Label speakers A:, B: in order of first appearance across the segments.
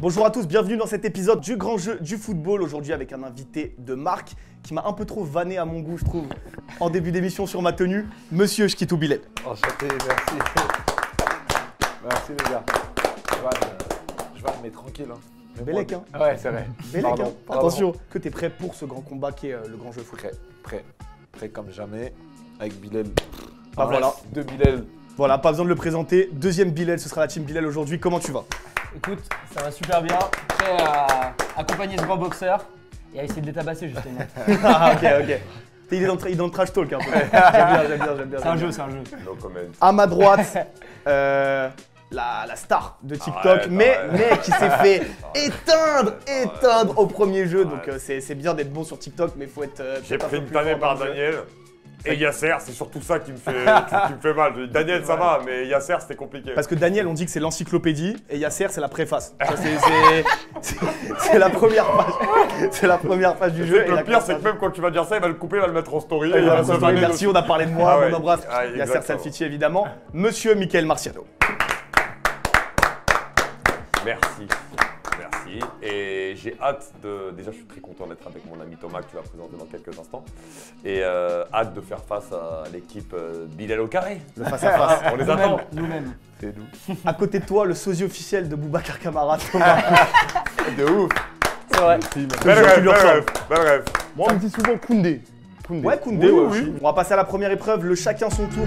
A: Bonjour à tous, bienvenue dans cet épisode du grand jeu du football. Aujourd'hui avec un invité de marque qui m'a un peu trop vanné à mon goût, je trouve, en début d'émission sur ma tenue, Monsieur Shkitou Bilal.
B: Enchanté, merci. Merci les gars. Je vais me mettre tranquille. Hein.
A: Bellec, hein.
B: Ouais, c'est vrai.
A: Bellec, hein.
B: Pardon.
A: Attention, que tu es prêt pour ce grand combat qui est le grand jeu foot.
B: Prêt comme jamais. Avec Bilal.
A: Ah, voilà.
B: De Bilal.
A: Voilà, pas besoin de le présenter. Deuxième Bilal, ce sera la team Bilal aujourd'hui. Comment tu vas?
C: Écoute, ça va super bien. Prêt à accompagner ce grand boxeur et à essayer de les tabasser justement.
A: Ah, ok. Il est dans le trash talk un peu. J'aime bien.
C: C'est un jeu.
B: No comment.
A: À ma droite, la star de TikTok,
B: Ouais,
A: mais qui s'est fait éteindre au premier jeu. Donc c'est bien d'être bon sur TikTok, mais il faut être.
D: J'ai
A: peut-être un
D: pris
A: peu
D: une
A: plus
D: tannée
A: fort dans
D: par
A: le jeu.
D: Daniel. Et Yasser, c'est surtout ça qui me fait, qui me fait mal. Daniel, ça va, mais Yasser, c'était compliqué.
A: Parce que Daniel, on dit que c'est l'encyclopédie et Yasser, c'est la préface. Ça, c'est la première page. C'est la première page du jeu.
D: Le pire, c'est que même quand tu vas dire ça, il va le couper, il va le mettre en story.
A: Et voilà,
D: se
A: merci,
D: vanner
A: merci,
D: dessus.
A: on a parlé de moi,
D: Ah ouais.
A: on embrasse
D: Ah,
A: Yasser
D: exactement.
A: Salfiti évidemment. Monsieur Mickaël Marciano.
D: Merci. Et j'ai hâte de. Déjà, je suis très content d'être avec mon ami Thomas que tu vas présenter dans quelques instants. Et hâte de faire face à l'équipe Bilal au carré.
A: Le face à face.
D: On les attend.
C: Nous-mêmes.
B: C'est nous.
A: À côté de toi, le sosie officiel de Boubacar Camara, Thomas.
B: De ouf.
C: C'est vrai.
D: Bel rêve.
E: Moi, on me dit souvent Koundé.
A: Ouais, Koundé,
D: Oui,
A: ouais,
D: oui.
A: aussi. On va passer à la première épreuve, le chacun son tour.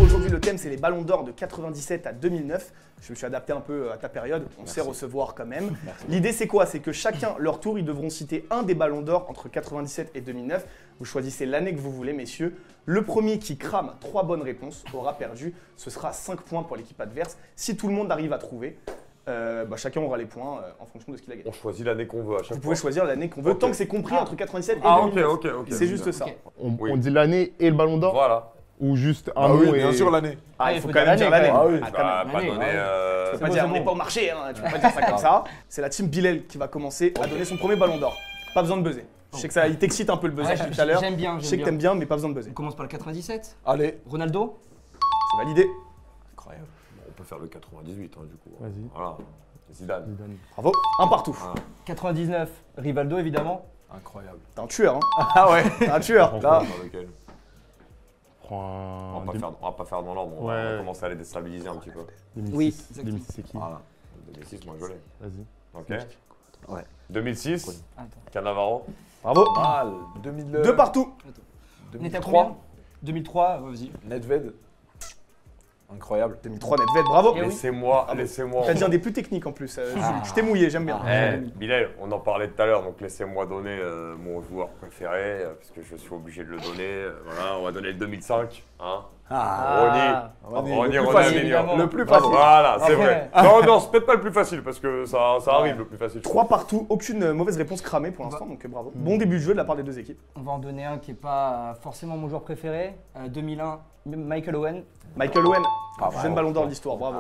A: Aujourd'hui, le thème, c'est les ballons d'or de 97 à 2009. Je me suis adapté un peu à ta période, on sait recevoir quand même. L'idée, c'est quoi? C'est que chacun, leur tour, ils devront citer un des ballons d'or entre 97 et 2009. Vous choisissez l'année que vous voulez, messieurs. Le premier qui crame 3 bonnes réponses aura perdu. Ce sera 5 points pour l'équipe adverse. Si tout le monde arrive à trouver, chacun aura les points en fonction de ce qu'il a gagné.
D: On choisit l'année qu'on veut à chaque fois.
A: Vous pouvez choisir l'année qu'on veut,
D: Ok.
A: tant que c'est compris entre 97 et
D: Ah,
A: 2009.
D: ok.
A: C'est juste ça.
C: Ok.
E: On dit l'année et le ballon d'or
D: Voilà.
E: ou juste
B: Ah
E: un
B: oui,
E: nom
B: bien
E: et...
B: sûr l'année.
A: Ah, il
C: il
A: faut
C: faut
A: quand même
C: dire
A: dire l'année.
C: l'année,
B: quand même.
A: Ah,
D: Tu
A: quand
D: vas
A: même.
D: pas
C: Allez,
D: donner.
A: Tu peux pas
C: bon,
A: dire
C: c'est
A: on n'est
C: bon.
A: pas au marché, hein. Tu peux pas dire ça comme ça. C'est la team Bilal qui va commencer à donner son premier ballon d'or. Pas besoin de buzzer. Je sais que ça, il t'excite un peu le buzzer
C: Ouais,
A: depuis tout à l'heure.
C: j'aime bien,
A: Je sais que t'aimes bien, mais pas besoin de buzzer.
C: On commence par le 97.
B: Allez.
C: Ronaldo.
A: C'est validé.
B: Incroyable.
D: On peut faire le 98 du coup.
E: Vas-y.
D: Voilà. Zidane.
E: Zidane.
A: Bravo. Un partout.
C: 99. Rivaldo évidemment.
B: Incroyable.
A: T'es un tueur, hein.
B: Ah ouais.
A: T'es un tueur.
E: Prends
A: Là.
D: Dans lequel
E: Prends
D: On
E: un...
D: va pas faire dans l'ordre, on va
E: Ouais.
D: commencer à les déstabiliser un petit peu.
E: 2006.
C: Oui,
E: 2006, c'est qui?
B: Voilà.
D: 2006, moi je l'ai.
E: Vas-y.
D: Ok.
B: Ouais.
D: 2006,
C: Attends.
D: Cannavaro.
A: Bravo.
B: Mal. 2002.
A: Deux partout.
C: On était à combien 2003, vas-y.
B: Nedved. Incroyable.
A: 2003, Nedved. Bravo.
C: Eh oui.
D: Laissez-moi.
A: T'as dit un des plus techniques en plus. Je t'ai mouillé, j'aime bien.
D: Bilal, on en parlait tout à l'heure, donc laissez-moi donner mon joueur préféré, parce que je suis obligé de le donner. Voilà, on va donner le 2005. Hein.
C: Ah.
D: Ronny,
B: Le plus
D: Ronny
B: facile,
D: Améliore.
C: évidemment.
B: Le plus
D: Bravo.
B: facile.
D: Voilà, c'est
C: Ouais.
D: vrai. Non, c'est peut-être pas le plus facile, parce que ça arrive le plus facile.
A: 3 partout, aucune mauvaise réponse cramée pour l'instant, donc bravo. Bon début de jeu de la part des deux équipes.
C: On va en donner un qui n'est pas forcément mon joueur préféré. 2001, Michael Owen.
A: Michael Owen,
B: Pas
A: jeune
B: mal.
A: ballon d'or de l'histoire, bravo.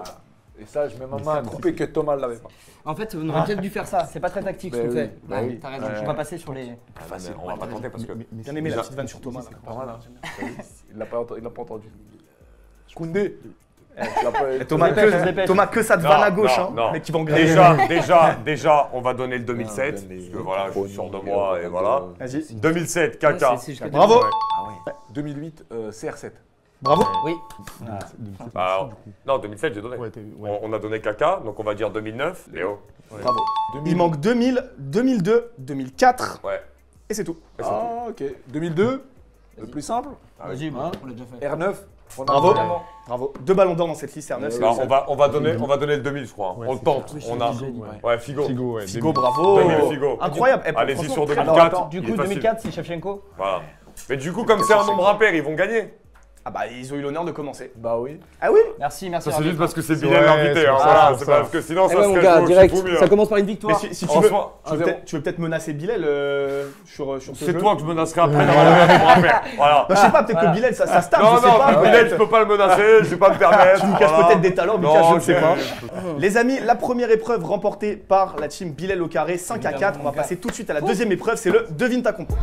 B: Et ça, je mets ma main à couper que Thomas ne l'avait pas.
C: En fait, on aurait peut-être dû faire ça. C'est pas très tactique ce
B: Bah
C: qu'on
B: oui,
C: fait.
B: bah
C: Ouais,
B: oui.
C: T'as raison.
B: Ouais.
C: On va passer sur les.
D: Facile, on va pas tenter parce que.
A: Bien aimé la petite vanne sur Thomas. là.
B: Pas mal, hein. Il l'a pas entendu. Koundé. Tu l'as pas-
A: Thomas,
C: On se dépêche.
A: Thomas, que ça te vanne à gauche, hein,
D: non.
A: mais qui va en gratter.
D: Déjà, on va donner le 2007, parce que voilà, je suis sûr de moi et voilà.
A: Vas-y.
D: 2007, Kaka.
C: C'est jusqu'à
A: Bravo.
C: 2000.
B: Ah ouais. 2008, CR7.
A: Bravo.
C: Oui.
D: Alors, non, 2007, j'ai donné.
E: Ouais, ouais.
D: On a donné Kaka, donc on va dire 2009. Léo.
A: Bravo. Il manque 2000, 2002, 2004,
D: Ouais.
A: et c'est tout.
D: Et c'est tout.
B: Ah ok. 2002, le plus simple.
C: Vas-y,
B: Hein
C: on l'a déjà fait.
B: R9.
A: Bravo.
C: Évidemment.
A: Bravo. 2 ballons d'or dans cette liste, R9. c'est
D: Non,
A: le seul.
D: on va donner le 2000, je crois. Hein.
E: Ouais,
D: On le
E: c'est
D: tente.
C: Oui,
D: On a.
C: c'est Figo,
D: Ouais, Figo.
E: Figo, ouais.
A: Figo,
E: 2000.
A: bravo.
D: 2000 Figo.
A: Incroyable. Eh,
D: Allez-y
A: franchement,
D: sur
A: très
D: 2004.
A: bien.
C: Du
D: il est
C: coup,
D: facile.
C: 2004, c'est Shevchenko.
D: Voilà. Mais du coup, comme c'est un nombre impair, ils vont gagner.
A: Ah bah, ils ont eu l'honneur de commencer.
B: Bah oui.
A: Ah oui.
C: Merci.
D: Ça, c'est
C: Arnaud.
D: juste parce que c'est
E: C'est
D: Bilal
E: vrai,
D: l'invité.
E: c'est
D: Hein,
E: pour
D: voilà,
E: ça,
D: c'est
E: c'est
D: pas
E: ça.
D: parce que sinon,
C: Eh
D: ça
C: ouais, mon
D: serait
C: gars,
D: chaud,
C: direct.
D: c'est tout mieux.
C: Ça commence par une
A: Mais
C: victoire.
A: si tu veux,
D: Franchement,
A: tu veux peut-être menacer Bilal sur ce
D: c'est
A: jeu.
D: toi que je menacerai après dans le nombre impair. Voilà.
A: Bah, je sais pas, peut-être que Bilal, ça se tape,
D: Non,
A: je sais pas.
D: non, Bilal, je peux pas le menacer, je vais pas me permettre.
A: Tu nous caches
D: voilà.
A: peut-être des talents, Mika,
D: Non,
A: je ne sais
D: ok.
A: pas. Les amis, la première épreuve remportée par la team Bilal au carré, 5 à 4. On va passer tout de suite à la deuxième épreuve, c'est le Devine ta compo.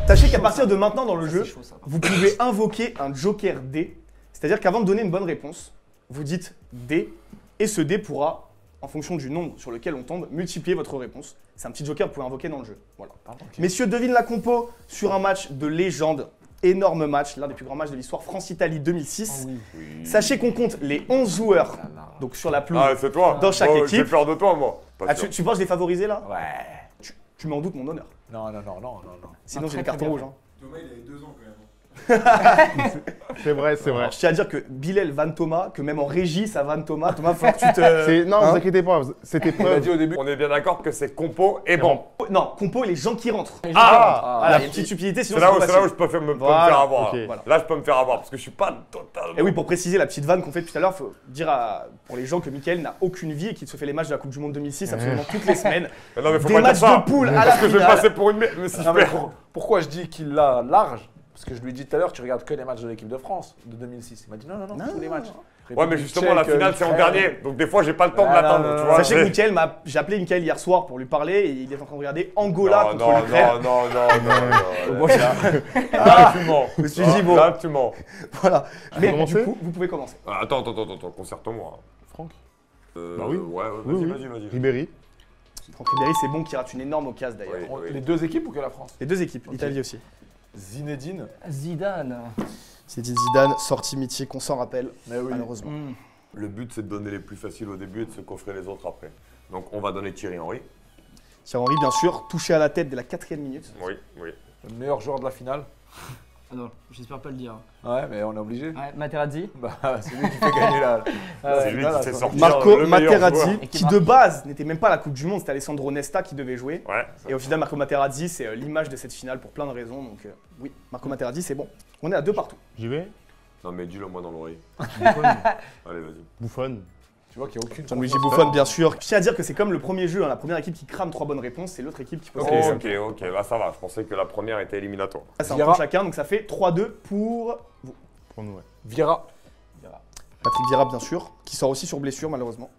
A: Sachez qu'à partir de maintenant dans le
C: Ça,
A: jeu,
C: c'est chaud, ça.
A: vous pouvez invoquer un joker D. C'est-à-dire qu'avant de donner une bonne réponse, vous dites D et ce D pourra, en fonction du nombre sur lequel on tombe, multiplier votre réponse. C'est un petit joker que vous pouvez invoquer dans le jeu. Voilà. Messieurs, devine la compo sur un match de légende. Énorme match, l'un des plus grands matchs de l'histoire, France-Italie 2006. Sachez qu'on compte les 11 joueurs donc sur la pelouse.
D: Ah, c'est toi.
A: Dans chaque
D: J'ai
A: équipe.
D: peur de toi, moi. Pas
A: Ah,
D: sûr.
A: tu penses que je l'ai favorisé là?
B: Ouais.
A: Tu mets en doute mon honneur.
B: Non.
A: Sinon, j'ai
C: très,
A: le carton
C: très
A: rouge.
C: bien.
A: Hein.
F: Thomas, il avait 2 ans quand même.
E: C'est vrai, c'est vrai.
A: Alors, je tiens à dire que Bilal vanne Thomas, que même en régie, ça vanne Thomas. Thomas, faut que tu te.
E: Non,
A: Hein
E: vous inquiétez pas, c'était
B: Il a
E: preuve.
B: dit au début.
D: On est bien d'accord que c'est compo et bon.
A: Non, compo et les gens qui rentrent.
E: Ah,
A: Voilà, il y a une petite subtilité, sinon
D: C'est là,
A: trop
D: où je
A: facile.
D: peux me
A: Voilà,
D: faire avoir.
E: ok.
A: Voilà.
D: Là, je peux me faire avoir parce que je suis pas totalement.
A: Et oui, pour préciser la petite vanne qu'on fait depuis tout à l'heure, faut dire pour les gens que Mickaël n'a aucune vie et qu'il se fait les matchs de la Coupe du Monde 2006 absolument toutes les semaines.
D: Mais non, mais faut
A: Des
D: pas dire
A: matchs
D: ça.
A: de poule à la
D: Parce que je vais
A: finale.
D: passer pour une merde. Mais si je
B: Non, mais
D: perds.
B: pourquoi je dis qu'il l'a large? Parce que je lui ai dit tout à l'heure, tu regardes que les matchs de l'équipe de France de 2006. Il m'a dit non, tous les matchs.
D: Ouais, mais justement, la finale, c'est en dernier. Donc, des fois, j'ai pas le temps de
B: Ouais,
D: l'attendre.
B: non,
D: Tu
B: non,
D: vois,
A: Sachez que
D: c'est-
A: Mickaël j'ai appelé Mickaël hier soir pour lui parler et il est en train de regarder Angola
D: Non,
A: contre
D: non,
A: l'Ukraine.
D: non. Là, tu mens.
A: Je me suis dit, bon.
D: Là, tu mens.
A: Voilà. Mais
E: commencer
A: du coup, vous pouvez commencer.
D: Ah, attends, concerte-moi.
E: Franck.
D: Bah
E: oui.
D: Ouais,
E: Oui,
D: vas-y,
E: oui.
D: vas-y.
E: Ribéry.
A: Franck Ribéry, c'est bon qui rate une énorme occasion d'ailleurs.
D: Oui.
B: Les deux équipes ou que la France?
A: Les deux équipes,
B: Ok.
A: l'Italie aussi.
B: Zinedine.
C: Zidane.
A: C'est Zidane, sortie Mitier, qu'on s'en rappelle,
B: Mais oui.
A: malheureusement.
D: Le but, c'est de donner les plus faciles au début et de se coffrer les autres après. Donc, on va donner Thierry Henry.
A: Thierry Henry, bien sûr, touché à la tête dès la 4e minute.
D: Oui.
B: Le meilleur joueur de la finale.
C: Ah non, j'espère pas le dire.
B: Ouais, mais on est obligé.
C: Ouais, Materazzi.
B: Bah, c'est lui qui fait gagner la.
D: C'est lui qui fait sortir
A: Marco
D: le meilleur
A: Materazzi,
D: joueur.
C: Et qui
A: qui
C: marque.
A: de base n'était même pas à la Coupe du Monde, c'était Alessandro Nesta qui devait jouer.
D: Ouais.
A: Et au final, Marco Materazzi, c'est l'image de cette finale pour plein de raisons. Donc oui, Marco Materazzi, c'est bon. On est à 2 partout.
E: J'y vais.
D: Non, mais dis-le moi dans l'oreille. Allez, vas-y.
E: Buffon.
B: Tu vois qu'il n'y a aucune.
A: Gianluigi
B: confiance.
A: Buffon, bien sûr. Je tiens à dire que c'est comme le premier jeu, hein, la première équipe qui crame 3 bonnes réponses, c'est l'autre équipe qui possède les 5.
D: Ok, bah ça va. Je pensais que la première était éliminatoire.
A: Ça, c'est un
B: Vieira.
A: point chacun, donc ça fait 3-2 pour vous.
E: Pour nous, ouais.
B: Vieira.
A: Patrick Vieira, bien sûr, qui sort aussi sur blessure, malheureusement.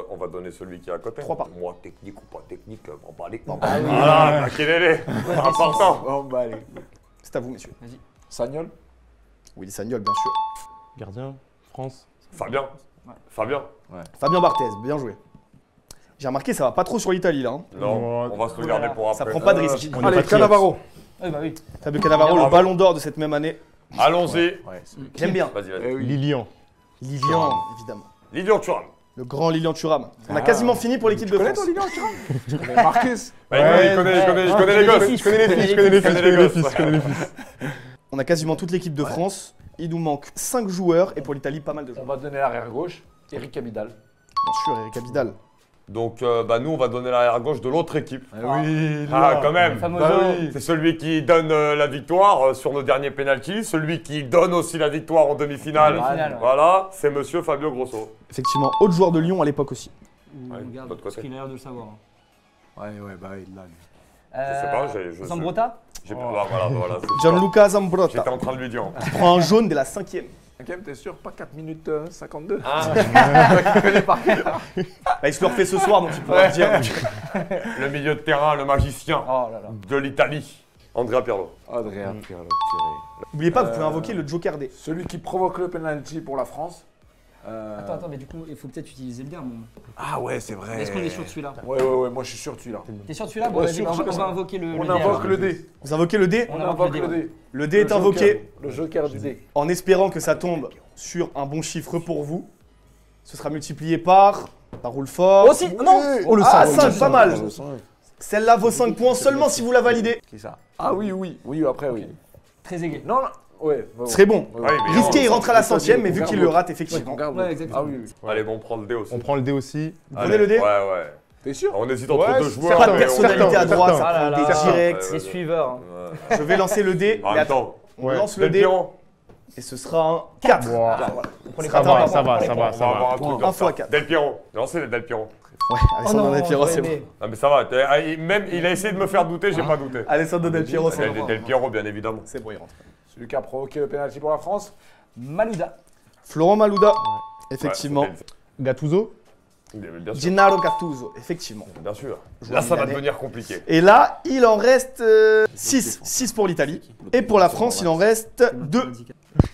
D: On va donner celui qui est à côté.
A: 3 par.
D: Moi, technique ou pas technique, m'en bats les
A: Non,
D: Voilà, quel est important.
B: Oh, bah, allez.
A: c'est à vous, messieurs.
B: Sagnol.
A: Willy Sagnol, bien sûr.
E: Gardien. France.
D: Fabien. Fabien.
A: Fabien Barthez, bien joué. J'ai remarqué, ça va pas trop sur l'Italie, là. Hein.
D: Non, on va se le garder pour après.
A: Ça prend pas de risque.
E: On est
B: Allez,
E: patriotes.
B: Cannavaro.
C: Oui, bah oui.
A: Fabio Cannavaro, le
D: Bravo.
A: ballon d'or de cette même année.
D: Allons-y.
B: Ouais, c'est lui.
A: J'aime bien.
D: Vas-y,
B: Eh
D: vas-y.
B: oui.
E: Lilian.
A: Lilian, évidemment.
D: Lilian Thuram.
A: Le grand Lilian Thuram. On a quasiment fini pour l'équipe de
B: Tu connais
A: France.
B: toi, Lilian, tu vois? Tu connais Marcus.
D: Bah, il connaît les gosses.
E: Je connais les fils, je connais les fils, je connais les fils.
A: On a quasiment toute l'équipe de France. Il nous manque 5 joueurs et pour l'Italie, pas mal de
B: On
A: joueurs.
B: va donner l'arrière gauche. Eric Abidal.
A: Bien sûr, Eric Abidal.
D: Donc, nous, on va donner l'arrière gauche de l'autre équipe.
B: Oui,
D: Ah, quand même.
C: Fameux
B: Bah
C: Joe.
B: oui.
D: C'est celui qui donne la victoire sur nos derniers pénaltys, celui qui donne aussi la victoire en demi-finale.
C: Demi-finale, ouais.
D: Voilà, c'est monsieur Fabio Grosso.
A: Effectivement, autre joueur de Lyon à l'époque aussi.
D: Ouais,
C: Regarde,
D: de l'autre
C: parce
D: côté.
C: qu'il a l'air de le savoir.
B: Ouais, bah il l'a lui.
D: Je sais pas, je
C: Zambrotta.
D: Voilà.
A: Gianluca Zambrotta.
D: J'étais en train de lui dire.
A: Il prend un jaune dès la 5e.
B: Cinquième, t'es sûr? Pas 4 minutes 52.
D: Ah,
B: Tu connais pas.
A: Bah, il se le refait ce soir, donc il pourra le dire.
D: le milieu de terrain, le magicien
C: Oh là là.
D: de l'Italie, Andrea Pirlo.
B: Adrien Pirlo, tiré.
A: N'oubliez pas, vous pouvez invoquer le Joker D.
B: Celui qui provoque le penalty pour la France.
C: Attends, mais du coup, il faut peut-être utiliser le bien.
B: Ah ouais, c'est vrai.
C: Est-ce qu'on est sûr de celui-là?
B: Ouais, moi je suis sûr de celui-là.
C: T'es sûr de celui-là? Bon,
B: Ouais,
C: vas-y,
B: sûr,
C: on va-
B: sûr,
C: on va invoquer le
B: On
C: dé,
B: invoque
C: alors.
B: le dé.
A: Vous invoquez le dé.
C: On
B: On
C: invoque
B: invoque
C: le
B: le
C: dé,
B: dé.
A: Le dé est invoqué
B: Le joker du dé.
A: en espérant que ça tombe sur un bon chiffre pour vous. Ce sera multiplié par roule fort.
C: Oh si, non.
A: Oh, le
B: Ah,
A: 5, pas mal.
B: le 5.
A: Celle-là vaut 5 points seulement si vous la validez.
B: Qui ça? Ah oui, après oui.
C: Très aiguë.
B: Non, ouais.
A: Ce serait bon.
B: Ouais,
D: Ouais, mais
A: Risqué, il rentre à la
B: Ça,
A: 100e,
B: c'est
A: mais vu
B: qu'on
A: qu'il
B: garde
A: le
B: l'autre.
A: rate
B: Ouais,
A: effectivement.
B: qu'on garde
C: Ouais,
B: l'autre.
C: exactement.
B: Ah oui.
D: Allez, bon, on prend le dé aussi.
E: On prend le dé aussi.
A: Vous prenez le dé.
D: Ouais.
B: T'es sûr?
D: On hésite entre
E: Ouais,
D: deux
E: c'est
D: joueurs.
A: Pas de
D: mais
A: personnalité à droite, ça
C: Ah là
A: prend le dé
C: là.
A: direct.
D: Ouais,
C: Les suiveurs. hein.
D: Ouais.
A: Je vais lancer le dé.
D: En
A: et
D: même
A: attends,
D: temps,
A: on
E: Ouais.
A: lance le
D: Del
A: dé
D: Piero.
A: et ce sera un 4.
E: Wow.
C: Prenez
E: Ça
C: pas
E: va,
C: de
E: ça
C: temps,
E: va,
C: prenez
E: ça
C: pas
E: va,
C: de
D: On
E: ça
D: va
E: va.
D: avoir un truc
A: Un
D: comme
A: fois
D: ça.
A: 4.
D: Del Piero. Lancez le Del Piero.
A: Ouais,
C: Oh
A: Alessandro
C: non,
A: Del Piero, c'est bon.
C: j'aurais aimé.
D: Ah mais ça va, même il a essayé de me faire douter, j'ai pas douté.
A: Alessandro Del Piero, c'est bon.
D: Del Piero, bien évidemment.
A: C'est bon, il rentre.
B: Celui qui a provoqué le penalty pour la France.
C: Malouda.
A: Florent Malouda, effectivement.
D: Ouais,
E: Gattuso.
D: Bien sûr.
A: Gennaro Gattuso, effectivement.
D: Bien sûr.
A: Joueur
D: Là, ça va
A: milanais.
D: devenir compliqué.
A: Et là, il en reste 6. 6 pour l'Italie. Et pour la France, il en reste 2.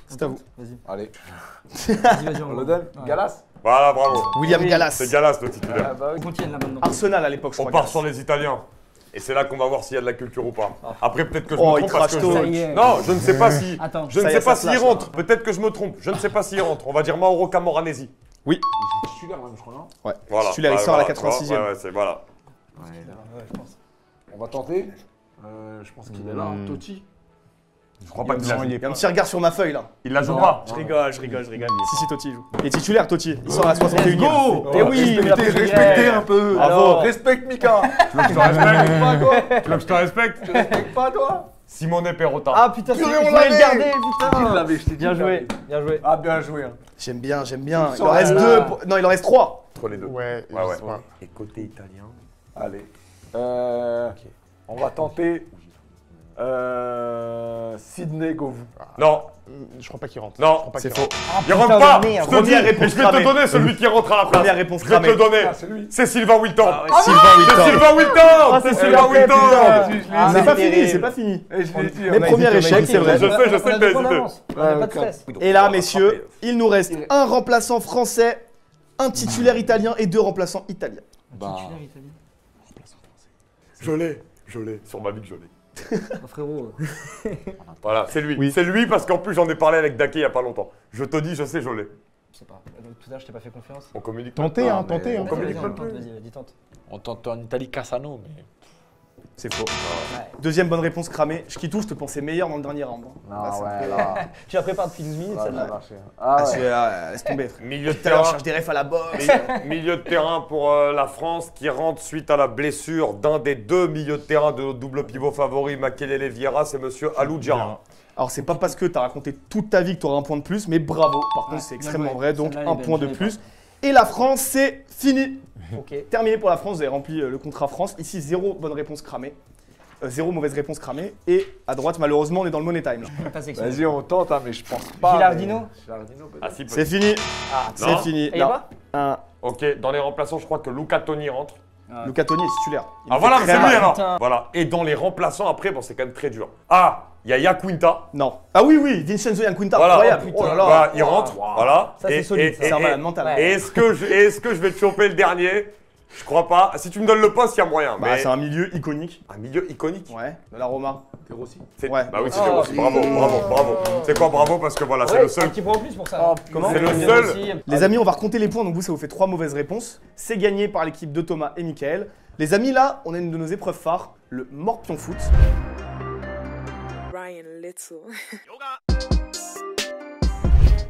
A: C'est à vous.
C: Vas-y.
B: Allez,
C: Vas-y,
B: on le donne.
C: Ouais.
B: Galas.
D: Voilà, bravo.
A: William
C: Oui.
A: Gallas.
D: C'est Galas le titulaire.
B: Ah, bah oui.
C: On continue là maintenant.
A: Arsenal à l'époque, je
D: On
A: crois.
D: part
A: Gallas.
D: sur les Italiens. Et c'est là qu'on va voir s'il y a de la culture ou pas. Après, peut-être que je
A: Oh,
D: me
A: il
D: trompe parce
A: crache
D: que
A: tout.
C: Ça y est.
D: Non, je ne sais pas si.
C: Attends.
D: Je ne
A: Ça y est,
D: sais pas
A: ça
D: s'il
A: flash,
D: rentre. Peut-être que je me trompe. Je ne sais pas s'il rentre. On va dire Mauro Camoranesi.
A: Oui.
B: Il est titulaire même, je crois, non?
A: Ouais.
D: Voilà.
A: Celui-là, il sort à la 86e.
D: Ouais, c'est voilà.
C: Ouais, je pense.
B: On va tenter. Je pense qu'il est là.
E: Hmm.
B: Totti.
D: Je crois pas qu'il
E: Non,
D: la
E: il
D: joue.
E: est
A: Il y a un petit regard sur ma feuille là.
D: Il la joue
B: Non.
D: pas.
A: Je rigole. Si, Totti il joue. Il est titulaire, Totti. Il sort à la 61e.
C: Let's go.
A: Eh oui, mais la
B: Respectez un peu.
A: Bravo.
B: Respecte Mika.
D: Tu veux que je te respecte
B: Pas toi.
D: Tu veux que je te respecte
B: Tu respectes pas toi.
D: Simone Perrotta.
C: Ah putain,
B: Purée,
C: je
B: on
C: voulais le
B: l'avait.
C: garder,
B: Je
C: putain.
B: l'avais, je t'ai dit.
C: Bien joué, bien joué.
B: Ah, bien joué. Hein.
A: J'aime bien. Il en
B: sors
A: reste
B: là.
A: 2. Non, il en reste 3.
D: Entre les deux.
E: Ouais,
D: Ouais, ouais.
E: je sais pas.
D: Et côté italien.
B: Allez. On va tenter. Sidney Govou.
D: Non,
E: Je crois pas qu'il rentre.
D: Non,
E: Je crois pas
A: c'est
E: qu'il
A: faux.
E: rentre.
D: il rentre
C: putain
D: pas.
C: de merde.
D: Je te dis,
A: Première
D: et
A: réponse
D: je vais
A: cramée.
D: te donner celui qui rentre à la place.
A: Première réponse
D: Je vais te le
A: cramée.
D: donner.
B: Ah, c'est lui.
D: C'est Sylvain Wilton.
A: Sylvain
D: C'est
A: Wilton.
D: Sylvain Wilton.
C: Ah, c'est
D: Sylvain
C: celui-là,
D: Wilton.
C: putain.
A: C'est pas
C: terrible.
A: fini, c'est pas fini.
B: Et je l'ai dit.
A: Mais
B: on a
A: premier
B: hésité,
A: échec, c'est vrai.
D: Je sais que
C: On a
D: t'as
C: deux points
D: hésité.
C: d'avance. On a pas de stress.
A: Et là, messieurs, il nous reste un remplaçant français, un titulaire italien et 2 remplaçants italiens.
B: Bah,
D: Je l'ai. Sur ma vie que je l'ai.
C: Oh, frérot.
D: Voilà, c'est lui.
E: Oui.
D: C'est lui parce qu'en plus j'en ai parlé avec Daké il y a pas longtemps. Je te dis, je sais, je l'ai.
C: Je sais pas. Donc, tout à l'heure, je t'ai pas fait confiance.
D: On communique.
E: Tentez,
B: Ah,
E: hein,
B: mais-
E: tentez. hein.
B: On
C: Vas-y,
B: communique
C: vas-y,
B: même
C: on tente,
B: plus.
C: vas-y, tente.
B: on tente en Italie Cassano, mais.
A: C'est faux.
C: Ouais.
A: Deuxième bonne réponse cramée. Schkitou, je te pensais meilleur dans le dernier round. Là,
B: Ah
A: c'est-
B: ouais, là.
C: Tu la prépares depuis 12 minutes,
B: Là,
C: celle-là.
B: j'ai lâché.
A: Ah,
B: Ah
A: c'est-
B: ouais.
A: laisse tomber. frère.
D: Milieu de
A: Tout à l'heure, on
D: terrain.
A: cherche des refs à la boxe.
D: Milieu de terrain pour la France qui rentre suite à la blessure d'un des 2 milieux de terrain de double pivot favori, Makelele Vieira, c'est monsieur Alou Diarra.
A: Alors, c'est pas parce que t'as raconté toute ta vie que t'auras un point de plus, mais bravo. Par contre, c'est
C: bien
A: extrêmement
C: joué.
A: vrai, donc
C: Celle-là, elle
A: un
C: est
A: point de
C: belle, je
A: plus. Et la France, c'est fini.
C: Ok.
A: Terminé pour la France, vous avez rempli le contrat France. Ici, 0 bonne réponse cramée. 0 mauvaise réponse cramée. Et à droite, malheureusement, on est dans le money time. là.
C: Pas sexy.
B: Vas-y, on tente, hein, mais je pense pas.
C: Gilardino
B: mais- Gilardino, peut-être.
D: Ah si,
A: C'est fini.
C: Ah,
A: C'est
D: Non.
A: fini.
C: Et il y a
A: Non.
C: pas
A: Un.
D: Ok, dans les remplaçants, je crois que Luca Toni rentre.
A: Luca Toni est titulaire. Il
D: Ah
A: fait
D: voilà,
A: très
D: c'est lui
A: mal.
D: alors.
C: putain.
D: Voilà. Et dans les remplaçants, après, bon, c'est quand même très dur. Ah, il y a Yaquinta.
A: Non. Ah oui, oui, Vincenzo Yanquinta,
D: Voilà.
A: incroyable.
C: putain.
A: Oh là là.
D: Voilà, il
C: Wow.
D: rentre.
C: Wow.
D: Voilà.
C: Ça, c'est solide, ça.
A: C'est un malade mental.
C: Ouais.
D: Et est-ce que je vais te choper le dernier? Je crois pas. Si tu me donnes le poste, il y a moyen.
A: Bah,
D: mais
A: c'est un milieu iconique.
D: un milieu iconique.
A: Ouais, de la Roma.
B: T'es Rossi.
D: C'est-
A: Ouais.
D: Bah oui, c'est
C: Oh,
D: Rossi. Bravo, bravo. C'est quoi bravo? Parce que voilà, c'est
C: Ouais,
D: le seul.
C: Un petit point en plus pour ça.
B: Oh,
A: Comment
D: C'est le
C: Bien
D: seul.
C: aussi.
A: Les amis, on va recompter les points, donc vous, ça vous fait 3 mauvaises réponses. C'est gagné par l'équipe de Thomas et Michael. Les amis, là, on a une de nos épreuves phares, le Morpion Foot.
F: Ryan Little.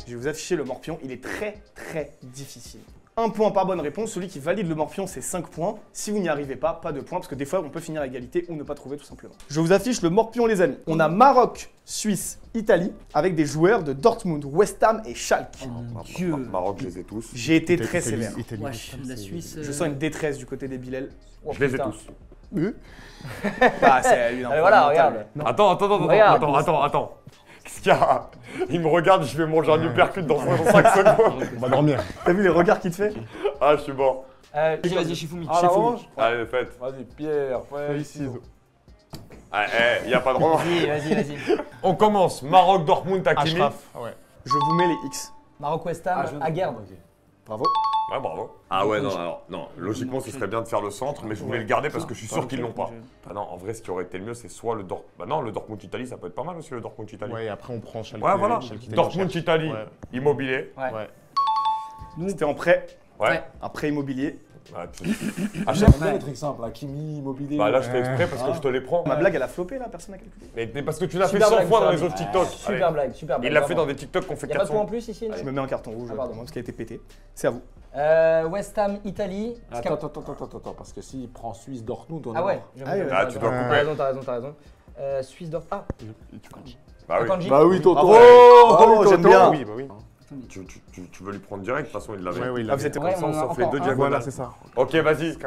A: Je vais vous afficher le Morpion, il est très très difficile. 1 point par bonne réponse, celui qui valide le Morpion, c'est 5 points. Si vous n'y arrivez pas, pas de points, parce que des fois, on peut finir à égalité ou ne pas trouver tout simplement. Je vous affiche le Morpion, les amis. On a Maroc, Suisse, Italie, avec des joueurs de Dortmund, West Ham et Schalke.
C: Dieu.
D: Maroc, je les ai tous.
A: J'ai été très
E: Italie,
A: sévère.
E: Italie,
C: Wesh, la Suisse.
A: Je sens une détresse du côté des Bilal.
C: Oh,
D: Je les ai
C: putain.
D: tous.
A: Bah, c'est une
C: Allez, voilà,
A: mental.
C: regarde.
D: Attends. Qu'est-ce qu'il y a? Il me regarde, je vais manger un uppercut dans 5 secondes.
E: On va dormir.
A: T'as vu les regards qu'il te fait?
D: Ah, je suis mort.
C: Vas-y, Shifumi.
B: Ah, la revanche.
D: Allez, faites.
B: Vas-y, Pierre, feuille, ciseaux.
D: Ah, il n'y a pas de revanche.
C: Vas-y.
D: On commence. Maroc, Dortmund, Hakimi.
E: Ashraf. Ouais.
A: Je vous mets les X.
C: Maroc West Ham, Aguerd.
A: Bravo.
D: Ouais, bravo. Ah ouais, non, alors, non. Logiquement, ce serait bien de faire le centre, mais je voulais le garder parce que je suis sûr qu'ils l'ont pas. Ah non, en vrai, ce qui aurait été le mieux, c'est soit le Dortmund. Bah non, le Dortmund-Italie, ça peut être pas mal aussi, le Dortmund-Italie.
E: Ouais, et après on prend Schalke.
D: Ouais, voilà.
E: Schalke, Italie,
D: Dortmund-Italie,
E: Ouais.
D: immobilier.
C: Ouais.
E: Ouais.
A: C'était en prêt,
D: Ouais.
A: un prêt immobilier.
D: Ouais, tu-
B: J'aime bien les trucs simples, Hakimi, immobilier.
D: Bah là, je fais exprès parce que je te les prends.
A: Ma blague, elle a floppé là, personne n'a calculé.
D: Mais parce que tu l'as fait
C: Super
D: 100
C: blague,
D: fois dans
C: super
D: les autres
C: blague.
D: TikTok.
C: Super
D: Allez.
C: blague, super blague.
D: Il l'a fait
C: vraiment.
D: dans des TikTok qu'on fait
C: Y'a pas de point en
D: 400.
C: plus ici là
A: Je me mets un carton rouge,
C: Ah, pardon.
A: parce qu'il a été pété. C'est à vous.
C: West Ham, Italie.
B: Attends, parce que s'il prend Suisse, Dortmund, on est
C: Ah ouais,
B: mort.
C: j'avoue,
A: Ah,
C: j'avoue,
A: ouais.
D: Ah,
C: t'as
D: tu
C: raison.
D: dois couper.
C: T'as raison. Suisse Dortmund. Ah,
E: Tu connais.
D: Bah oui.
C: Akanji.
B: Bah oui, Toto.
A: Bravo. Oh, j'aime bien.
E: Oui, bah oui.
D: Tu veux lui prendre direct, de toute façon, il l'avait.
E: Ouais, oui,
A: Ah, vous êtes
C: Ouais,
D: Comme ça, on
C: on en
D: s'en
C: a
D: fait
C: encore
D: 2
C: un.
D: diagonales.
E: Voilà, c'est ça.
D: Ok, vas-y.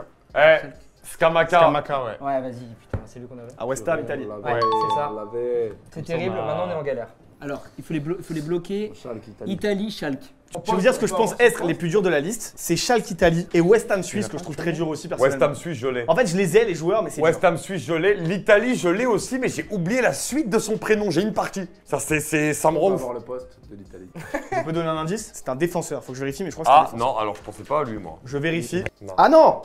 D: Skamaka.
E: Kamaka, ouais.
C: Ouais, vas-y, putain, c'est lui qu'on avait.
A: À West Ham, Italie.
B: On l'avait,
C: Ouais, c'est ça.
B: on l'avait.
C: C'est terrible,
E: on a-
C: maintenant on est en galère. Alors, il faut les bloquer.
B: Schalke, Italie.
C: Italie, Schalke.
A: Je vais vous dire ce que je pense être les plus durs de la liste. C'est Schalke Italie et West Ham Suisse que je trouve très dur aussi
D: West
A: personnellement.
D: Ham Suisse, je l'ai.
A: En fait, je les ai les joueurs, mais c'est
D: West
A: dur.
D: Ham Suisse, je l'ai. L'Italie, je l'ai aussi, mais j'ai oublié la suite de son prénom. J'ai une partie. Ça me
B: On
D: rend
B: va
D: ouf.
B: voir le poste de l'Italie.
A: Je peux donner un indice? C'est un défenseur. Faut que je vérifie, mais je crois que c'est un
D: Ah
A: défenseur.
D: non, alors je pensais pas à lui, moi.
A: Je vérifie.
D: Non.
A: Ah non,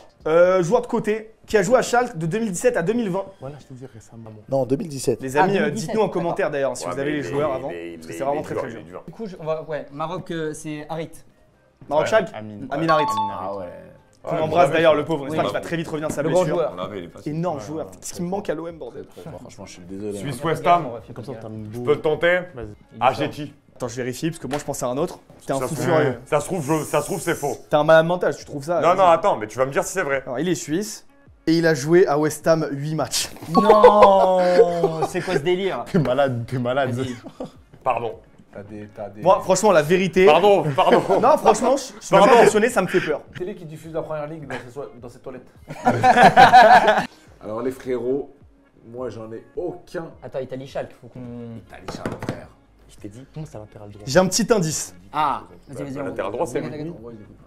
A: joueur de côté qui a joué à Schalke de 2017 à 2020.
E: Voilà, je te dis récemment.
B: Non, 2017.
A: Les amis,
C: 2017,
A: dites-nous en
C: d'accord.
A: commentaire d'ailleurs si
D: Ouais,
A: vous avez
D: mais
A: les joueurs avant.
D: mais
A: Parce que c'est vraiment très
D: dur,
A: très
D: il
A: dur.
D: est dur.
C: Du coup, on va. Ouais, Maroc, c'est Harit.
A: Maroc Schalke,
E: Amine.
A: Amin Harit.
B: Ah ouais.
A: On
D: Ouais,
A: embrasse
D: on
A: d'ailleurs
D: l'avait,
A: le pauvre, on
C: Oui.
A: espère qu'il va très vite revenir de sa
C: Le grand
A: blessure.
C: joueur.
D: On l'avait, il est facile.
A: Énorme joueur. Qu'est-ce qui me manque à l'OM, bordel?
B: Franchement, je suis désolé.
D: Suisse West Ham.
E: Comme ça, t'as
D: Je peux le tenter.
E: Vas-y.
D: Ageti.
A: Attends, je vérifie parce que moi je pensais à un autre. T'es un
D: Ça
A: fou
D: se
A: furieux.
D: ça se trouve, c'est faux.
A: T'es un malade mental, tu trouves ça?
D: Non, non, attends, mais tu vas me dire si c'est vrai.
A: Alors, il est suisse et il a joué à West Ham 8 matchs.
C: Non. C'est quoi ce délire?
E: T'es malade, t'es malade.
C: Vas-y.
D: Pardon.
B: T'as des.
A: Moi, franchement, la vérité.
D: Pardon.
A: Non, franchement, je suis
D: Pardon.
A: vraiment impressionné, ça me fait peur.
B: Télé qui diffuse la première ligue dans ses toilettes. Alors les frérots, moi j'en ai aucun.
C: Attends, Italie Schalke, faut qu'on.
B: Allez, Charles, frère.
C: Je t'ai dit.
E: Comment c'est à latéral droit?
A: J'ai un petit indice.
C: Ah, vas-y, vas-y.
D: Bah, latéral droit, c'est lui.
B: En vrai, ils écoutent pas.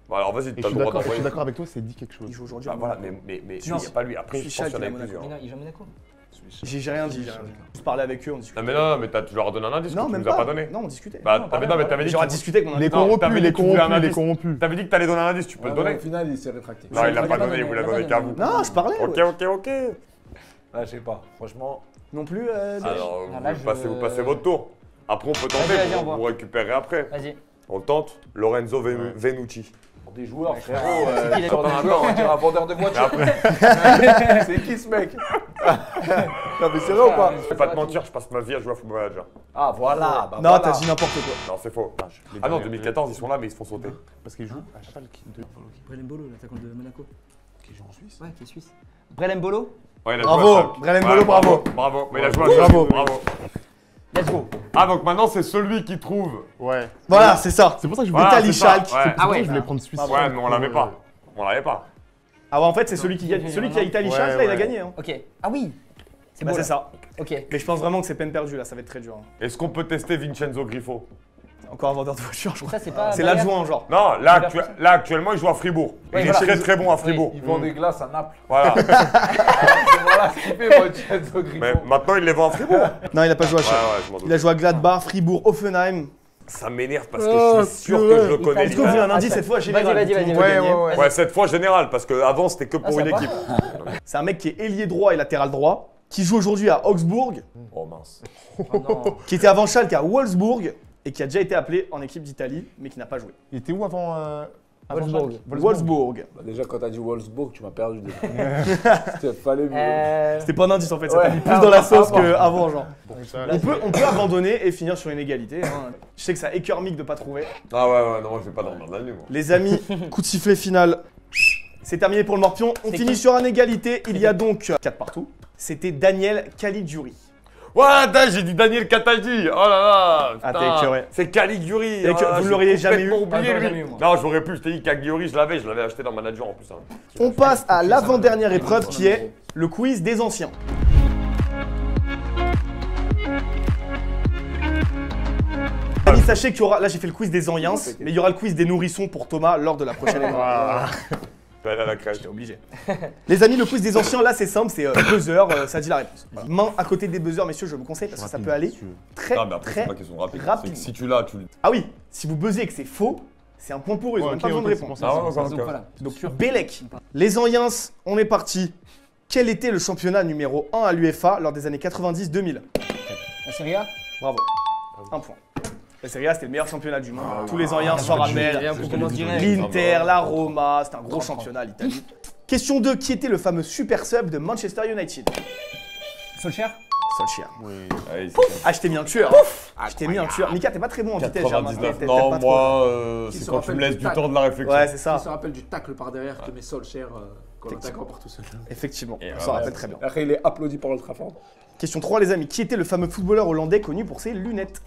D: Bon, alors vas-y,
E: Et
D: t'as le droit
E: je
D: d'envoyer.
E: suis d'accord avec toi, c'est dit quelque chose.
A: Il joue aujourd'hui.
D: Bah
A: à
D: voilà,
A: Monaco.
D: mais il
A: Non.
D: n'y a pas lui. Après,
A: Je
D: je
A: suis
D: pense qu'il y en a
A: Schalke, il est à
D: plusieurs.
C: Mais non, il joue à Monaco.
A: J'ai rien dit. J'ai rien dit. Je parlais avec eux, on discutait.
D: Non, mais non, mais tu leur as donné un indice que
A: Non,
D: tu
A: même
D: nous as pas donné.
A: Non, on discutait.
D: Bah,
C: Non,
D: t'avais
C: pardon,
D: dit
A: J'aurais
D: que
A: discuté avec mon
E: Il est
A: invité.
D: Non,
E: corrompu,
D: t'avais
E: il
D: dit
E: est
D: que tu voulais un
E: corrompu, il est
D: indice.
E: corrompu.
D: T'avais dit que t'allais donner un indice, tu peux le
B: Ouais, mais
D: donner.
B: au final, il s'est rétracté.
D: Non, il l'a
C: Il
D: pas
C: l'a
D: donné, il vous l'a
C: il l'a
D: donné
C: pas
D: qu'à
C: donné.
D: vous.
A: Non, je parlais.
D: Ok,
A: ouais.
D: ok.
B: Ah, je sais pas. Franchement,
A: Non plus.
D: Alors,
C: Non, là,
D: vous passez votre tour. Après, on peut tenter,
C: Vas-y, on voit.
D: vous récupérez après.
C: Vas-y.
D: On le tente. Lorenzo Venucci.
B: pour des joueurs,
C: Ouais,
B: frérot,
C: c'est qui, les
B: sort d'un
C: joueurs
B: joueur, on dirait un vendeur de voitures. C'est qui ce mec? Non, mais c'est vrai ou pas?
D: Je vais pas te mentir, je passe ma vie à jouer à Football Manager.
B: Ah, voilà. Bah,
A: Non,
B: voilà.
A: t'as dit n'importe quoi.
D: Non, c'est faux. Ah non, 2014, ils sont là, mais ils se font sauter.
E: Parce qu'il joue à Schalke.
C: Brelem Bolo, l'attaquant de Monaco.
B: Qui joue en Suisse?
C: Ouais, qui est suisse. Brelem Bolo.
D: Ouais, il a
A: Bravo,
D: joué à Schalke.
A: Brelem Bolo, bravo.
D: Bravo, mais il a joué à
A: Bravo.
D: Schalke. Bravo.
C: Let's go.
D: Ah, donc maintenant, c'est celui qui trouve.
E: Ouais.
A: Voilà, c'est ça.
E: C'est pour ça que je voulais.
D: Voilà,
A: Italie,
D: c'est ça,
A: Schalke.
D: ouais.
C: Ah ouais.
E: Je voulais prendre Suisse.
D: Ouais, mais on l'avait pas. On l'avait pas.
A: Ah ouais, en fait, c'est celui qui gagne. Celui qui a Italie
E: Ouais,
A: Schalke, là, il a
E: ouais.
A: gagné. Hein.
C: Ok. Ah oui. C'est
A: Bah,
C: beau.
A: c'est
C: là.
A: ça.
C: Ok.
A: Mais je pense vraiment que c'est peine perdue, là, ça va être très dur. Hein.
D: Est-ce qu'on peut tester Vincenzo Griffo?
A: Encore un vendeur de voiture, je crois.
C: Ça, c'est pas.
A: C'est
C: Bayern.
A: l'adjoint, genre.
D: Non, là, actuellement, il joue à Fribourg.
C: Ouais,
D: Il est
C: voilà.
D: très très bon à Fribourg.
B: Ils vendent des glaces à Naples.
D: Voilà.
B: C'est voilà ce qu'il fait, Vincenzo
D: Mais
B: Griffo.
D: maintenant, il les vend à Fribourg. Ouais,
A: Non, il a pas joué à Schalke.
D: ouais, je m'en
A: Il a
D: doute.
A: joué à Gladbach, Fribourg, Offenheim.
D: Ça m'énerve parce que je suis sûr que je le connais.
A: Est-ce que vous voulez un indice
C: Attends.
A: cette fois
C: Vas-y,
A: général
C: vas-y,
A: tout le
C: vas-y.
A: monde peut gagner.
D: Ouais, cette fois générale, parce qu'avant, c'était que pour
C: Ah, ça
D: une
C: va.
D: équipe.
A: C'est un mec qui est ailier droit et latéral droit, qui joue aujourd'hui à Augsbourg,
D: Oh mince.
C: Oh non.
A: qui était avant Schalke à Wolfsburg et qui a déjà été appelé en équipe d'Italie, mais qui n'a pas joué.
E: Il était où avant
C: Wolfsburg.
E: Schalke
A: Wolfsburg.
B: Bah, déjà, quand t'as dit Wolfsburg, tu m'as perdu. C'était fallait mieux.
A: C'était pas un indice en fait, ça
B: Ouais.
A: t'a mis plus dans la sauce qu'avant, genre.
E: Donc ça,
A: On peut abandonner et finir sur une égalité. Hein. Je sais que ça écœure Mick de pas trouver.
D: Ah ouais, non, moi je vais pas dormir de la nuit, moi.
A: Les amis, coup de sifflet final. C'est terminé pour le Morpion. On
C: C'est
A: finit
C: qui
A: sur une égalité. Il y a donc 4 partout. C'était Daniel Caligiuri.
D: Ouais, j'ai dit Daniel Cataldi. Oh là là.
A: Ah,
D: putain.
A: t'es écœuré.
D: C'est Caliguri.
A: Et que vous l'auriez jamais eu.
D: Oublié,
C: Ah, j'aurais
D: lui.
C: jamais eu, moi.
D: Non, j'aurais pu. Je t'ai dit Cagliari, je l'avais acheté dans Manager en plus. Hein.
A: On passe à l'avant-dernière épreuve qui est le quiz des anciens. Les amis, sachez qu'il y aura, là j'ai fait le quiz des anciens, mais il y aura le quiz des nourrissons pour Thomas lors de la prochaine épreuve.
D: Je vais aller à la crèche.
A: J'étais obligé. Les amis, le quiz des anciens, là c'est simple, c'est buzzer, ça dit la réponse. Main à côté des buzzers, messieurs, je vous conseille parce que ça peut aller très
D: Non, mais après, c'est
A: très
D: pas question rapide.
A: rapide.
D: C'est que si tu l'as, tu le.
A: Ah oui, si vous buzzez et que c'est faux, c'est un point pour eux, ils n'ont même pas besoin de répondre.
D: Ah ouais,
C: Donc
D: ok.
C: voilà.
A: Donc Bélec. Les Anciens, on est parti. Quel était le championnat numéro 1 à l'UEFA lors des années 90-2000?
C: La Serie A.
A: Bravo. Un point. La Serie A, c'était le meilleur championnat du monde. Tous les Anciens s'en rappellent.
C: Rien qu'on commence direct.
A: L'Inter, la Roma, c'était un gros championnat, l'Italie. Question 2, qui était le fameux super sub de Manchester United?
C: Solskjaer.
A: Solskjaer.
D: Allez,
A: Ah, je t'ai mis un tueur. Je t'ai mis un tueur. Mika, t'es pas très bon en vitesse, j'ai remarqué.
D: 99.
A: T'aimes
D: Non,
A: pas trop.
D: moi,
B: Qui
D: c'est
B: se
D: quand tu me
B: rappelle
D: laisses
B: du
D: du temps de la réflexion.
A: Ouais, c'est
B: Qui
A: ça.
B: se rappelle du tacle par derrière que met Solskjaer quand l'attaquant part tout seul.
A: Effectivement,
D: Et
A: on s'en rappelle très bien.
B: Après, il est applaudi par Old Trafford.
A: Question 3, les amis. Qui était le fameux footballeur hollandais connu pour ses lunettes?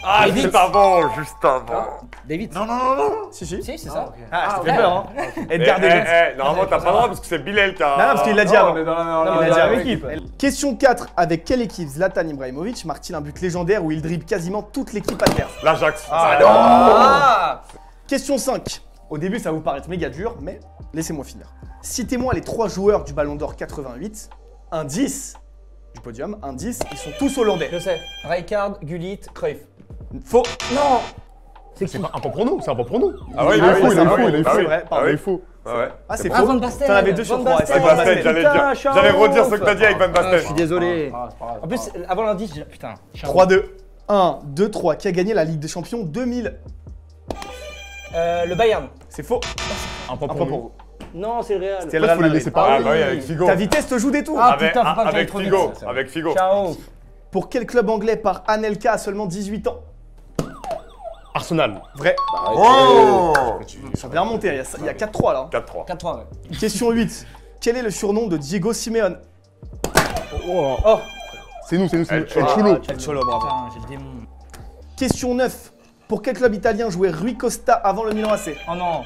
D: Ah,
C: David.
D: juste avant, juste avant.
C: David.
B: Non, non, non, non.
A: Si, si.
C: Si, c'est ça.
A: Ah, je t'ai fait peur, hein. Edgar
D: Eh,
A: Davids.
D: normalement, t'as pas le droit parce que c'est Bilal qui a.
A: Non, non, parce qu'il l'a dit
B: Non,
A: avant.
B: on est dans la-
C: Non,
B: dans
C: mais
A: Il a dit
B: la
A: avec
B: même
A: équipe. Question 4. Avec quelle équipe Zlatan Ibrahimovic marque-t-il un but légendaire où il dribble quasiment toute l'équipe adverse?
D: L'Ajax.
A: Ah,
D: non.
C: Ah.
A: Question 5. Au début, ça va vous paraître méga dur, mais laissez-moi finir. Citez-moi les 3 joueurs du Ballon d'Or 88. Indice du podium, indice, ils sont tous hollandais.
C: Je sais. Rijkaard, Gullit, Cruyff.
A: Faux.
C: Non. C'est
E: C'est
C: qui?
E: pas un point pour nous, c'est un point pour nous.
D: Ah oui,
E: il
D: bah
E: est
D: oui,
E: faux, il
D: ça
E: est
D: va,
E: faux,
D: oui.
E: il est
D: Bah
E: faux.
D: oui.
A: Ouais,
E: Ah,
A: pardon.
E: il est faux.
D: Ouais.
A: Ah, c'est
C: Ah,
A: faux.
C: Van Basten.
A: T'en avais 2 sur
C: Van
A: 3.
C: Basten.
D: Avec Basten, j'allais
C: Putain,
D: dire.
C: Charles.
D: J'allais redire ce que t'as dit avec Van
C: Ah, je
D: Basten.
C: suis désolé.
B: Ah, c'est pas grave,
C: En plus,
B: c'est pas grave.
C: avant l'indice, putain.
A: 3-2. 1, 2, 3. Qui a gagné la Ligue des Champions 2000?
C: Le Bayern.
A: C'est faux.
E: Un point
A: Un
E: pour
A: point
E: nous.
A: pour vous.
C: Non, c'est le Real.
A: C'était
E: En
A: le
E: fait,
A: Real
E: faut les
A: Madrid.
E: laisser
D: Ah
E: parler.
D: bah oui, avec Figo.
A: Ta vitesse te joue des tours.
C: Ah,
D: Avec,
C: putain, faut pas que j'aille
D: avec
C: trop
D: Figo.
C: vite.
D: Avec Figo.
C: Ciao.
A: Pour quel club anglais part Anelka à seulement 18 ans?
E: Arsenal.
A: Vrai.
D: Oh
A: Ça vient remonter, il y a 4-3 là.
D: 4-3.
C: 4-3, ouais.
A: Question 8. Quel est le surnom de Diego Simeone?
E: Oh.
C: Oh.
E: C'est nous, c'est nous, c'est nous.
D: El Cholo.
E: El Cholo.
A: El Cholo, bravo.
C: Putain, j'ai le démon.
A: Question 9. Pour quel club italien jouait Rui Costa avant le Milan AC?
C: Oh non.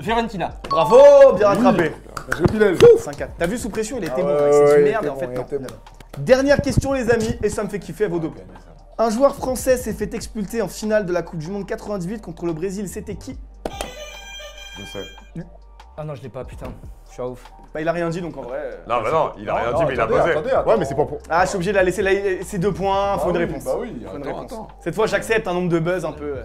C: Fiorentina.
A: Bravo, bien rattrapé.
B: Je Bilal.
A: 5-4. T'as vu sous pression, il était
B: Ah
A: bon.
B: ouais,
A: C'est
B: ouais,
A: du
B: il
A: merde et
B: était
A: en
B: bon,
A: fait
B: il
A: non.
B: était bon.
A: Dernière question les amis, et ça me fait kiffer à vos deux points. Un joueur français s'est fait expulser en finale de la Coupe du Monde 98 contre le Brésil, c'était qui?
D: Je sais.
C: Ah non, je l'ai pas, putain. Je suis à ouf.
A: Bah il a rien dit donc en vrai.
D: Non, bah non, il a rien dit, mais il a
B: Attendez,
D: posé.
B: attendez, attends.
E: Ouais, mais c'est pas pour.
A: Ah je suis obligé de la laisser là, c'est 2 points, faut une réponse.
B: Bah oui,
A: Faut une
B: attends,
A: réponse.
B: attends.
A: Cette fois j'accepte un nombre de buzz un peu.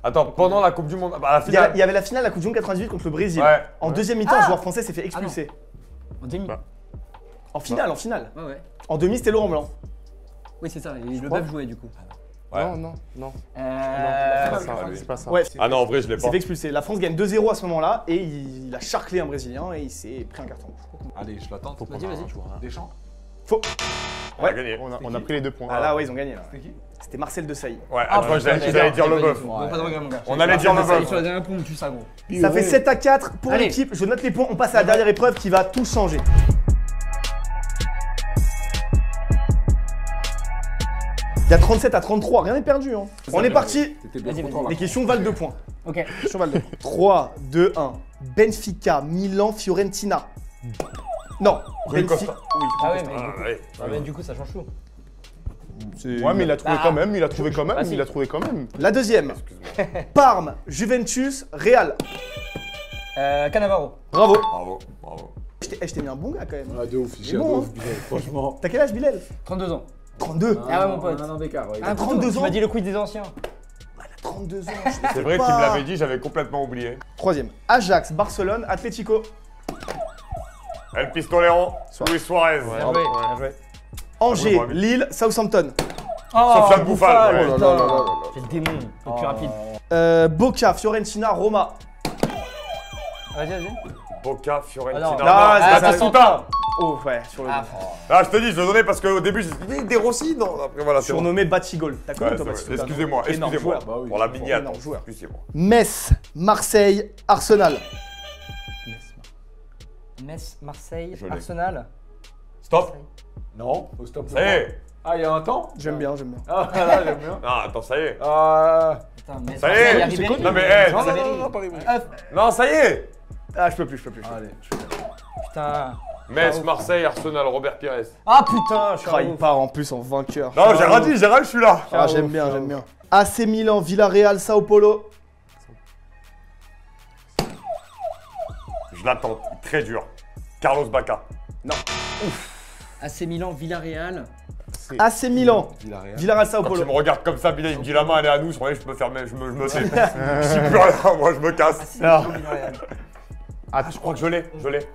D: Attends, pendant la Coupe du Monde. Bah, la
A: Il y, a-
D: finale.
A: il y avait la finale de la Coupe du Monde 98 contre le Brésil.
D: Ouais.
A: En deuxième mi-temps, un joueur français s'est fait expulser.
C: En demi.
E: Bah.
A: En finale, en finale.
C: Ouais, ouais.
A: En demi, c'était Laurent Blanc.
C: Oui, c'est ça. Et le
A: crois.
C: bœuf jouait du coup.
D: Ouais.
E: Non, non, non.
C: Euh.
E: C'est pas ça,
D: lui.
E: c'est pas ça.
A: Ouais.
D: Ah non, en vrai, je l'ai
A: Il s'est
D: pas.
A: fait expulser. La France gagne 2-0 à ce moment-là et il a charclé un Brésilien et il s'est pris un carton rouge.
B: Allez, je l'attends.
C: Vas-y, vas-y.
B: Deschamps.
A: Faux.
D: On a gagné.
E: On a pris les 2 points.
A: Ah là, ouais, ils ont gagné là.
B: C'était qui?
A: C'était Marcel Desailly.
D: Ouais,
C: Ah,
D: attends,
C: putain,
D: j'allais dire le bœuf.
C: Bon, pas de regret, mon gars.
D: On allait dire le bœuf.
C: Sur la dernière pompe, tu ça, gros.
A: Ça fait 7-4 pour
C: Allez.
A: l'équipe. Je note les points. On passe à la dernière épreuve qui va tout changer. Il y a 37-33, rien n'est perdu. Hein. On est parti.
B: T'étais bien
C: Vas-y,
B: content,
C: vas-y.
B: là.
A: Les questions valent 2 points.
C: Ok.
A: Questions valent 2 points. 3, 2, 1. Benfica, Milan, Fiorentina. Non.
D: Rui
A: Benfica.
D: Costa.
A: Oui.
C: Ah ouais, mais
D: Ah,
C: du coup,
D: ouais.
C: ah, mais du coup, ça change tout.
E: Ouais, mais il a trouvé
C: Bah,
E: quand même, il a trouvé quand
C: bah,
E: même,
C: si.
E: il a trouvé quand même.
A: La deuxième. Parme, Juventus, Real.
C: Cannavaro.
A: Bravo.
D: Bravo, bravo.
A: Je t'ai mis un bon gars quand même.
B: Ah, de ouf, j'ai
A: bon,
B: de ouf, Bilal, franchement.
A: T'as quel âge, Bilal?
C: 32 ans.
A: 32.
C: Ah ouais, mon pote.
B: Un an d'écart, ouais.
A: Ah, 32
C: Tu
A: ans.
C: m'as dit le quiz des anciens.
A: 32 ans.
D: C'est vrai qu'il me l'avait dit, j'avais complètement oublié.
A: Troisième. Ajax, Barcelone, Atlético.
D: El Pistoleron, Luis Suarez.
C: Bien joué.
A: Bien joué. Angers,
D: bravo.
A: Lille, Southampton.
C: Oh,
D: Sofiane Bouffal, ouais.
C: putain.
B: là là là là.
C: C'est le démon, le plus rapide.
A: Boca, Fiorentina, Roma.
C: Vas-y, vas-y.
D: Boca, Fiorentina.
C: Ah non.
D: Non,
A: Ah,
D: c'est
A: ça
D: Battistuta.
A: Oh, ouais, sur le
C: Ah,
D: Ah, je te dis, je le donnais parce qu'au début, j'ai dit des Rossi. Non, après voilà, c'est bon.
A: surnommé Batigol. T'as connu
D: Ouais,
A: toi,
D: c'est
A: Batistuta,
D: vrai.
A: non
D: Excusez-moi,
A: Énorme
D: excusez-moi.
A: joueur.
B: Bah oui.
D: Pour la miniate.
A: Énorme joueur.
D: Excusez-moi.
A: Metz, Marseille, Arsenal.
C: Metz, Marseille,
D: Je l'ai.
C: Arsenal.
D: Stop.
B: Non, au stop.
D: Ça y est.
B: Ah, il y a un temps?
A: J'aime bien, j'aime bien.
B: Ah, là, j'aime bien.
D: Non, attends, ça y est.
B: Ah.
C: Putain, Metz,
D: Ça y est,
C: Marseille,
D: c'est
C: Ribéry.
D: Non, mais, eh,
B: Non,
D: ça-
B: non, non, non, pas Ribéry.
D: Non, ça y est.
A: Ah, je peux plus.
B: Allez,
C: Putain.
D: Metz, Marseille, Arsenal, Robert Pires.
C: Ah putain, je suis
A: Ah,
C: un
A: il
C: ouf.
A: part en plus en vainqueur.
D: Non, j'ai rien dit, je suis là.
A: Ah, j'aime bien, j'aime bien. AC Milan, Villarreal, Sao Paulo.
D: Je l'attends, très dur. Carlos Bacca.
C: AC Milan, Villarreal.
A: AC Milan,
B: Villarreal.
A: Villarreal, Sao
D: Quand il
A: Paulo.
D: me regarde comme ça, Bilal, il me dit la main elle est à nous, je croyais que je me ferme, je me sais. Je suis plus rien, moi je me casse.
C: AC Milan, Villarreal.
D: Ah, je crois que je l'ai.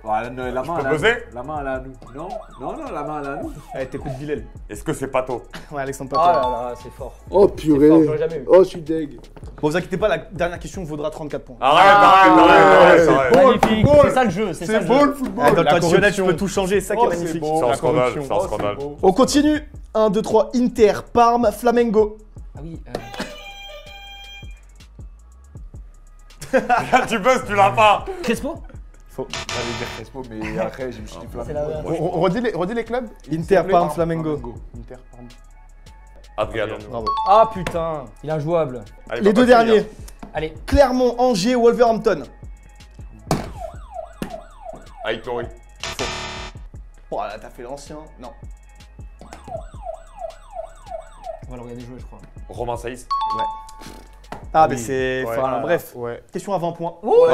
B: Ah, non, la main,
D: peux
B: elle est à
D: buzzer
B: nous. La main, elle est à nous. Non, non, non, la main, elle est à nous.
A: Allez, t'écoutes Bilal.
D: Est-ce que c'est Pato?
A: Ouais, Alexandre
C: Oh là
A: Pato.
C: là, c'est fort.
B: Oh,
C: C'est fort, j'aurais jamais eu.
B: Oh, je suis deg.
A: Bon, vous inquiétez pas, la dernière question vaudra 34 points.
D: Arrête.
C: Magnifique,
B: football.
C: c'est ça le jeu, c'est ça
B: C'est
C: le
B: beau
C: jeu.
B: le football.
A: Ah, dans le
E: la
A: traditionnel, tu
E: corruption.
A: peux tout changer, c'est ça qui est
B: Oh, c'est
A: magnifique.
B: beau.
D: C'est un
E: La
D: scandale,
E: corruption.
D: c'est un
B: Oh,
D: scandale.
B: c'est beau.
A: On continue. 1, 2, 3, Inter, Parme, Flamengo.
C: Ah oui,
D: Là, tu buzz, tu l'as pas.
C: Crespo.
B: J'allais dire Crespo, mais après, je me suis dit
C: C'est la
B: Flamengo.
C: merde.
E: Redis les clubs.
A: Inter, Parme, Flamengo.
E: Inter, Parme.
D: Adriano.
E: Bravo.
C: Ah putain, il est injouable.
D: Allez,
A: Les
D: pas
A: deux
D: facile,
A: derniers.
D: hein.
C: Allez,
A: Clermont, Angers, Wolverhampton.
D: Avec Laurie.
A: Oh là, t'as fait l'ancien. Non.
C: on va le regarder jouer, je crois.
D: Romain Saïs.
A: Ah, mais
E: Oui.
A: c'est.
E: Ouais.
A: Enfin, bref.
E: Ouais.
A: Question à 20 points.
C: Oh,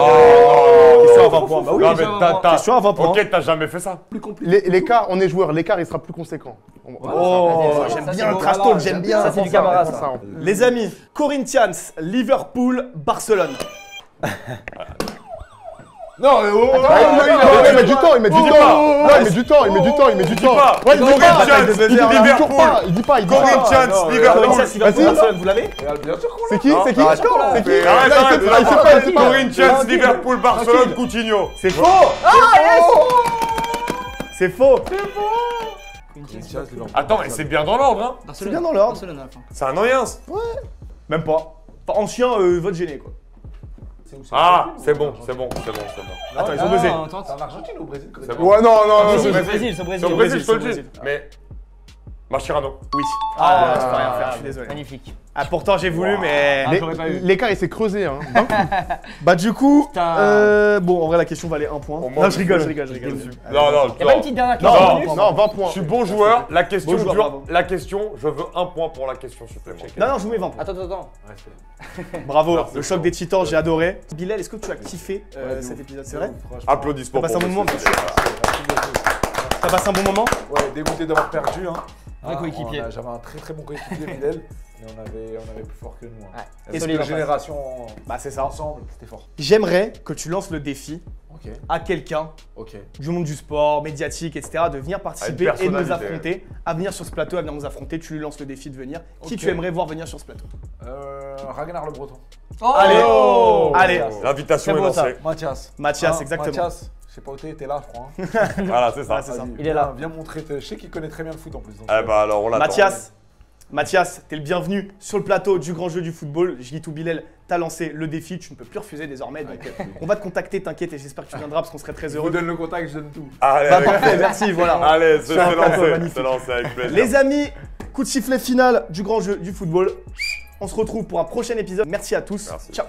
A: Question à 20 points. Bah oui.
D: Non, mais t'as.
A: Question à 20 points.
D: Ok, t'as jamais fait ça.
E: L'écart, on est joueur, l'écart il sera plus conséquent.
A: Oh,
C: Ça,
A: j'aime
C: c'est
A: bien le
C: beau.
A: trash talk, j'aime bien.
C: Ça, c'est du cabaret, ça.
A: Les amis, Corinthians, Liverpool, Barcelone.
B: Non, mais oh,
E: Il met du temps, il met du temps. Ouais, il met du temps, il met du temps, il met du temps.
D: pas.
E: Ouais, il dit pas.
D: Corinthians,
E: Il dit pas,
D: Liverpool.
E: il dit pas.
D: Corinthians,
B: non,
D: Liverpool.
A: Corinthians, Liverpool,
E: Vas-y.
A: Barcelone, vous l'avez?
B: bien sûr qu'on
E: C'est qui? C'est qui?
D: Arrête,
E: C'est qui?
D: arrête,
E: Il sait pas, il sait pas.
D: Corinthians, Liverpool, Barcelone, Coutinho.
A: C'est faux. C'est faux.
D: Attends, mais c'est bien dans l'ordre, hein.
C: Barcelone.
A: bien dans l'ordre.
C: Barcelone à la fin.
D: C'est un Noyens.
A: Même pas. Enfin, ancien, vote gêné quoi.
D: Ah, c'est bon, c'est bon, c'est bon, c'est bon.
A: Attends, ils ont buzzé.
C: Ah, attends,
B: C'est en Argentine ou au Brésil?
D: C'est bon.
E: Ouais, non, non, non.
C: Brésil,
D: c'est
C: Brésil, c'est
D: C'est au
C: Brésil.
D: Brésil, je te le
A: c'est au
D: dis.
A: Brésil.
D: Mais. Mascherano.
A: Oui.
C: Ah,
A: tu peux rien faire, je suis désolé.
C: Magnifique.
A: Ah, pourtant j'ai voulu, mais.
C: Ah, j'aurais pas eu.
E: L'écart il s'est creusé, hein.
A: Bah, du coup.
C: Putain.
A: Bon, en vrai, la question valait 1 point.
D: Au moins,
A: Non, je rigole, je rigole, je rigole.
D: Non, non,
C: Y'a pas une
D: non.
C: petite dernière
E: Non,
C: question bonus
E: non, 20 points.
D: Je suis bon joueur. La question
A: Bon joueur,
D: dure.
A: bravo.
D: La question, je veux un point pour la question supplémentaire.
A: Non, non, je vous mets 20 points.
C: Attends.
A: Bravo,
D: Merci,
A: le choc
D: Flo.
A: des titans, j'ai adoré. Bilal, est-ce que tu as kiffé cet épisode? C'est vrai?
D: Applaudissements
A: T'as passé
D: pour
A: un bon moment,
D: monsieur.
A: T'as passé un bon moment?
B: Ouais, dégoûté d'avoir perdu. Hein.
C: Vrai coéquipier.
B: J'avais un très bon coéquipier, Bilal, mais on avait plus fort que nous. Hein.
C: Ouais.
B: Et
C: Solide
B: cette
C: en face.
B: génération
A: Bah, c'est ça.
B: ensemble, c'était fort.
A: J'aimerais que tu lances le défi
B: Ok,
A: à quelqu'un
B: ok.
A: du monde du sport, médiatique, etc., de venir participer et de nous
D: personnalité.
A: affronter, à venir sur ce plateau, à venir nous affronter. Tu lui lances le défi de venir. Qui
B: Ok.
A: tu aimerais voir venir sur ce plateau?
B: Ragnar le Breton.
C: Oh
A: Allez.
C: Oh
A: Allez.
D: L'invitation
C: C'est
D: est
C: beau, ça.
D: lancée.
B: Mathias.
A: Mathias,
B: Hein,
A: exactement.
B: Mathias, je sais pas où t'es là, je crois. Hein.
D: Voilà, c'est ça.
A: Ouais, c'est ça.
B: Vas-y,
C: Il est là.
B: Viens montrer. Je sais qu'il connaît très bien le foot en plus. donc,
D: Eh bah alors on l'attend.
A: Mathias, t'es le bienvenu sur le plateau du grand jeu du football. J2 Bilal t'a lancé le défi, tu ne peux plus refuser désormais. Donc on va te contacter, t'inquiète, et j'espère que tu viendras parce qu'on serait très
B: je
A: heureux.
B: vous donne le contact, je donne tout.
D: Allez,
A: Bah,
D: avec
A: parfait, merci, voilà.
D: Allez, c'est
A: Sur un plateau
D: lancé.
A: magnifique.
D: C'est lancé avec plaisir.
A: Les amis, coup de sifflet final du grand jeu du football. On se retrouve pour un prochain épisode. Merci à tous.
D: Merci.
A: Ciao.